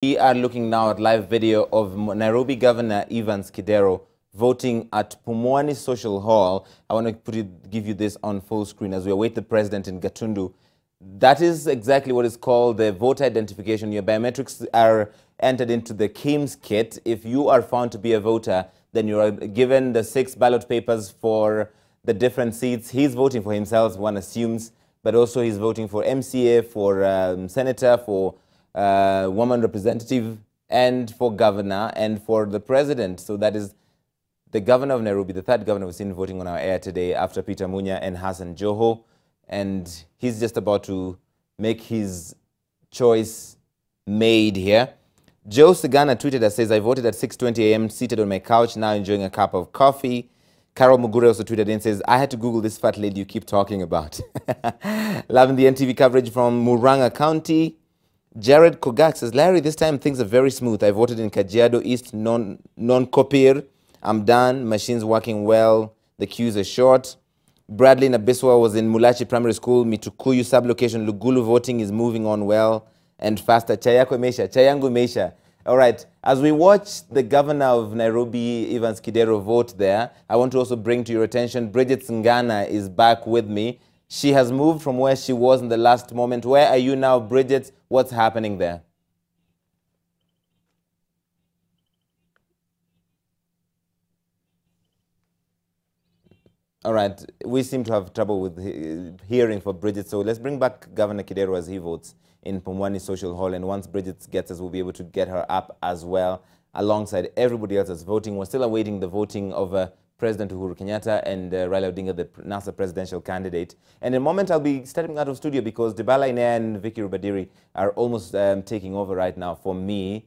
We are looking now at live video of Nairobi Governor Kidero voting at Pumwani Social Hall. I want to give you this on full screen as we await the president in Gatundu. That is exactly what is called the voter identification. Your biometrics are entered into the KIMS kit. If you are found to be a voter, then you are given the 6 ballot papers for the different seats. He's voting for himself, one assumes, but also he's voting for MCA, for senator, for woman representative, and for governor, and for the president. So that is the governor of Nairobi, the third governor we've seen voting on our air today after Peter Munya and Hassan Joho. And he's just about to make his choice made here. Joe Sagana tweeted and says, I voted at 6:20 a.m. seated on my couch, now enjoying a cup of coffee. Carol Mugure also tweeted and says, I had to Google this fat lady you keep talking about. Loving the NTV coverage from Murang'a County. Jared Kogak says, Larry, this time things are very smooth. I voted in Kajiado East, non-Kopir. I'm done. Machines working well. The queues are short. Bradley Nabiswa was in Mulachi Primary School, Mitukuyu sublocation. Lugulu voting is moving on well and faster. Chayako Mesha, Chayangu Mesha. All right, as we watch the governor of Nairobi, Kidero, vote there, I want to also bring to your attention, Bridget Singana is back with me. She has moved from where she was in the last moment. Where are you now, Bridget? What's happening there? All right, we seem to have trouble with hearing for Bridget, so let's bring back Governor Kidero as he votes in Pumwani Social Hall, and once Bridget gets us, we'll be able to get her up as well, alongside everybody else that's voting. We're still awaiting the voting of President Uhuru Kenyatta and Raila Odinga, the NASA presidential candidate. And in a moment, I'll be stepping out of studio because Debala Inea and Vicky Rubadiri are almost taking over right now for me.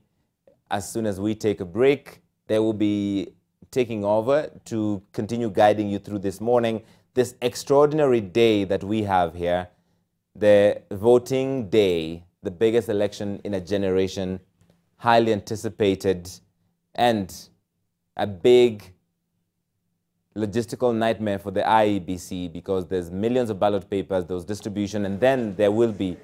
As soon as we take a break, they will be taking over to continue guiding you through this morning, this extraordinary day that we have here, the voting day, the biggest election in a generation, highly anticipated, and a big logistical nightmare for the IEBC because there's millions of ballot papers, those distribution, and then there will be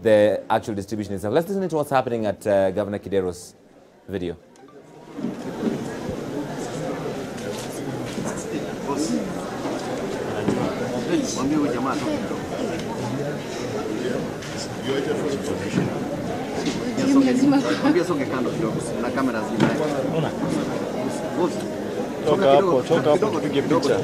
the actual distribution itself. Let's listen to what's happening at Governor Kidero's video. Toka hapo tupige picha.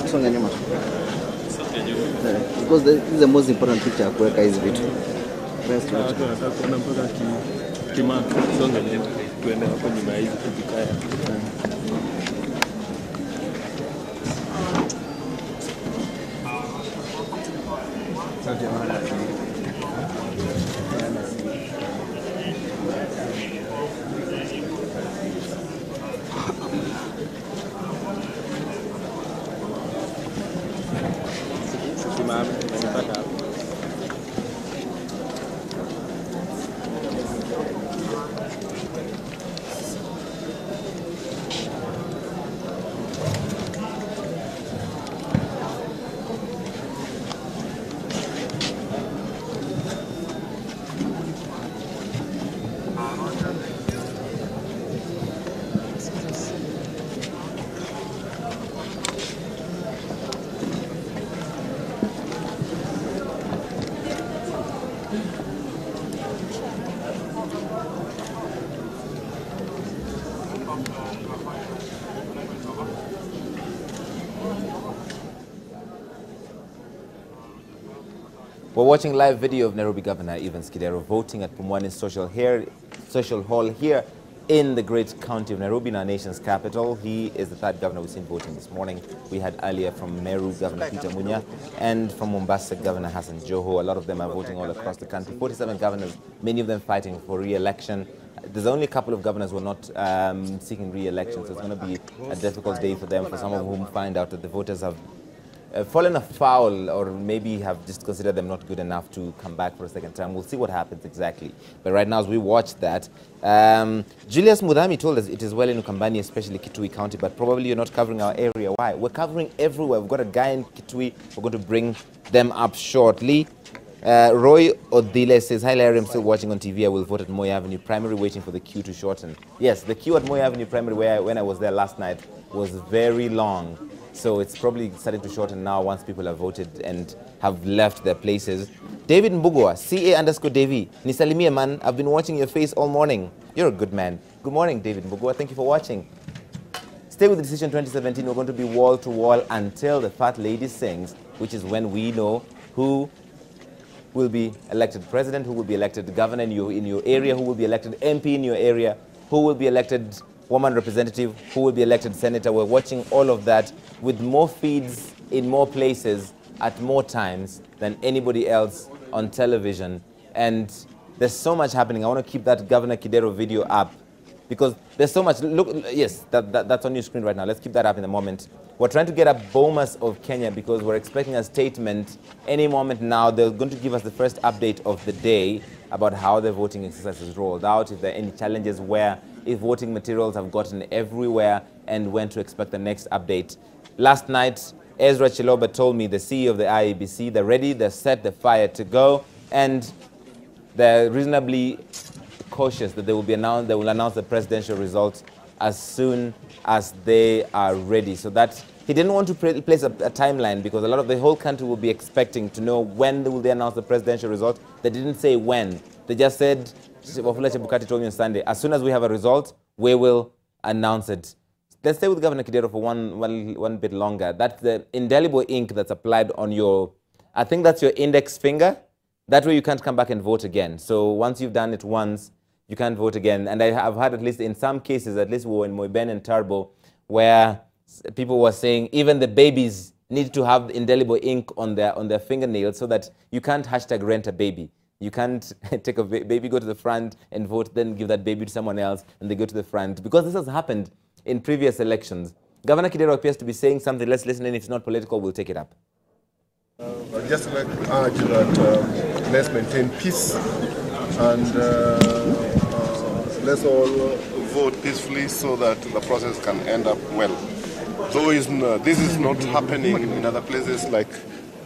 Songa nyuma. Because this is the most important picture ya kuweka hizi vitu. Best Nataka kuona mpaka kimaka. Songa nyuma. Tuende hapo nyuma hizi tukikaya. We're watching live video of Nairobi Governor Kidero voting at Pumwani Social Hall here in the great county of Nairobi, in our nation's capital. He is the third governor we've seen voting this morning. We had earlier from Meru, Governor Peter Munya, and from Mombasa, Governor Hassan Joho. A lot of them are voting all across the country. 47 governors, many of them fighting for re-election. There's only a couple of governors who are not seeking re-election, so it's going to be a difficult day for them, for some of whom find out that the voters have fallen afoul, or maybe have just considered them not good enough to come back for a second time. We'll see what happens exactly. But right now, as we watch that, Julius Mudami told us it is well in Ukambani, especially Kitui County, but probably you're not covering our area. Why? We're covering everywhere. We've got a guy in Kitui. We're going to bring them up shortly. Roy Odile says, hi Larry, I'm still watching on TV. I will vote at Moi Avenue Primary, waiting for the queue to shorten. Yes, the queue at Moi Avenue Primary, when I was there last night, was very long. So it's probably starting to shorten now once people have voted and have left their places. David Mbugua, CA_Davy. Nisalimie man, I've been watching your face all morning. You're a good man. Good morning, David Mbugua. Thank you for watching. Stay with the decision 2017. We're going to be wall to wall until the fat lady sings, which is when we know who will be elected president, who will be elected governor in your area, who will be elected MP in your area, who will be elected woman representative, who will be elected senator. We're watching all of that with more feeds in more places at more times than anybody else on television. And there's so much happening. I want to keep that Governor Kidero video up because there's so much. Look, yes, that's on your screen right now. Let's keep that up in a moment. We're trying to get up Bomas of Kenya because we're expecting a statement any moment now. They're going to give us the first update of the day about how the voting exercise is rolled out, if there are any challenges, if voting materials have gotten everywhere, and when to expect the next update. Last night, Ezra Chiloba told me, the CEO of the IEBC, they're ready, they're set, they're fired to go, and they're reasonably cautious that they will announce the presidential results as soon as they are ready. So that he didn't want to place a timeline because the whole country will be expecting to know when will they announce the presidential result. They didn't say when. They just said, Wafula Chebukati told me on Sunday, as soon as we have a result, we will announce it. Let's stay with Governor Kidero for one bit longer. That's the indelible ink that's applied on your, I think that's your index finger. That way you can't come back and vote again. So once you've done it once, you can't vote again. And I have had, at least in some cases, at least we were in Moiben and Turbo, where people were saying even the babies need to have indelible ink on their fingernails so that you can't hashtag rent a baby. You can't take a baby, go to the front and vote, then give that baby to someone else, and they go to the front. Because this has happened in previous elections. Governor Kidero appears to be saying something. Let's listen, and if it's not political, we'll take it up. I'd just like to urge that let's maintain peace and let's all vote peacefully so that the process can end up well. Though this is not happening in other places like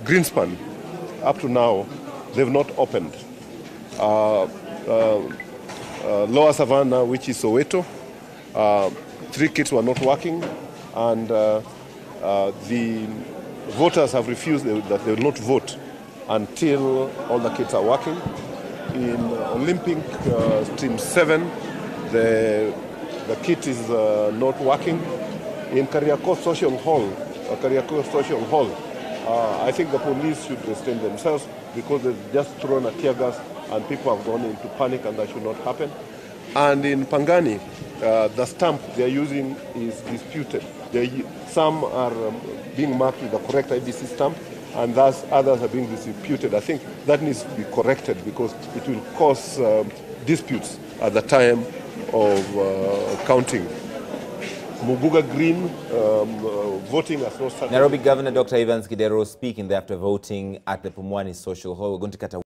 Greenspan. Up to now, they've not opened. Lower Savannah, which is Soweto, 3 kits were not working, and the voters have refused that they will not vote until all the kits are working. In Olympic Team 7, the kit is not working. In Kariakoo Social Hall, I think the police should restrain themselves because they've just thrown a tear gas and people have gone into panic, and that should not happen. And in Pangani, the stamp they're using is disputed. Some are being marked with the correct IBC stamp, and thus others are being disputed. I think that needs to be corrected because it will cause disputes at the time of counting. Muguga Green voting has not started. Nairobi Governor Dr. Evans Kidero speaking there after voting at the Pumwani Social Hall. We're going to cut a